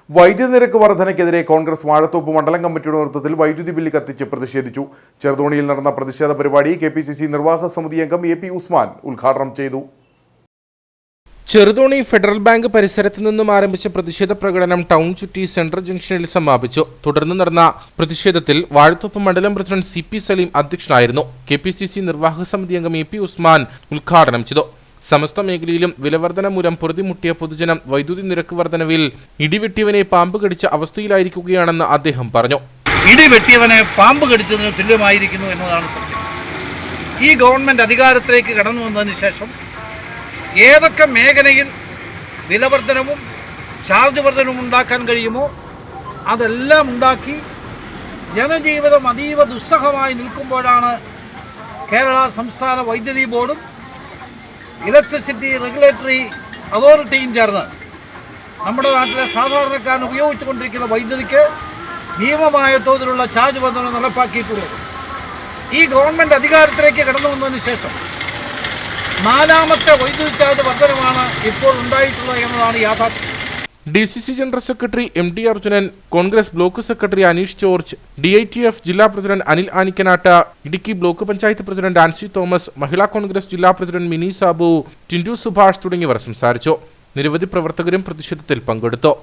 വൈദ്യുതി നിരക്ക് വർധനയ്ക്കെതിരെ കോൺഗ്രസ് വാഴത്തോപ്പ് മണ്ഡലം കമ്മിറ്റിയുടെ നേതൃത്വത്തിൽ വൈദ്യുതി ബില്ല് കത്തിച്ച് പ്രതിഷേധിച്ചു. ചെറുതോണിയിൽ നടന്ന പ്രതിഷേധ പരിപാടി KPCC നിർവാഹക സമിതി അംഗം AP ഉസ്മാൻ ഉദ്ഘാടനം ചെയ്തു. ചെറുതോണി ഫെഡറൽ ബാങ്ക് പരിസരത്ത് നിന്നും ആരംഭിച്ച പ്രതിഷേധ പ്രകടനം ടൗൺ ചുറ്റി സെൻട്രൽ ജംഗ്ഷനിൽ സമാപിച്ചു. തുടർന്ന് നടന്ന പ്രതിഷേധത്തിൽ വാഴത്തോപ്പ് മണ്ഡലം പ്രസിഡന്റ് CP സലീം അധ്യക്ഷനായിരുന്നു. KPCC നിർവാഹക സമിതി അംഗം AP ഉസ്മാൻ ഉദ്ഘാടനം ചെയ്തു. സമസ്ത മേഖലയിലും വിലവർധന മൂലം പൊറുതിമുട്ടിയ പൊതുജനം വൈദ്യുതി നിരക്ക് വർധനവിൽ ഇടിവെട്ടിയവനെ പാമ്പ് കടിച്ച അവസ്ഥയിലായിരിക്കുകയാണെന്ന് അദ്ദേഹം പറഞ്ഞു. ഇടിവെട്ടിയവനെ പാമ്പ് കടിച്ചതിന് തുല്യമായിരിക്കുന്നു എന്നതാണ് സത്യം. ഈ ഗവൺമെന്റ് അധികാരത്തിലേക്ക് കടന്നു വന്നതിന് ശേഷം ഏതൊക്കെ മേഖലയിൽ വിലവർധനവും ചാർജ് വർധനവും ഉണ്ടാക്കാൻ കഴിയുമോ അതെല്ലാം ഉണ്ടാക്കി ജനജീവിതം അതീവ ദുസ്സഹമായി നിൽക്കുമ്പോഴാണ് കേരള സംസ്ഥാന വൈദ്യുതി ബോർഡും ഇലക്ട്രിസിറ്റി റെഗുലേറ്ററി അതോറിറ്റിയും ചേർന്ന് നമ്മുടെ നാട്ടിലെ സാധാരണക്കാരൻ ഉപയോഗിച്ചുകൊണ്ടിരിക്കുന്ന വൈദ്യുതിക്ക് നിയമമായ തോതിലുള്ള ചാർജ് വർധന നടപ്പാക്കിയിട്ടുള്ളത്. ഈ ഗവൺമെൻറ് അധികാരത്തിലേക്ക് കടന്നു വന്നതിന് ശേഷം 4ാമത്തെ വൈദ്യുതി ചാർജ് വർധനമാണ് ഇപ്പോൾ ഉണ്ടായിട്ടുള്ളത് എന്നതാണ് യാഥാർത്ഥ്യം. DCC general secretary MD Arjunan, Congress block secretary Aneesh George, DITF ജില്ലാ president Anil Anikkanatt, Idukki block panchayat president Ancy Thomas, Mahila Congress ജില്ലാ പ്രസിഡന്റ് മിനി സാബു, ടിൻഡു സുഭാഷ് തുടങ്ങിയവർ സംസാരിച്ചു. നിരവധി പ്രവർത്തകരും പ്രതിഷേധത്തിൽ പങ്കെടുത്തു.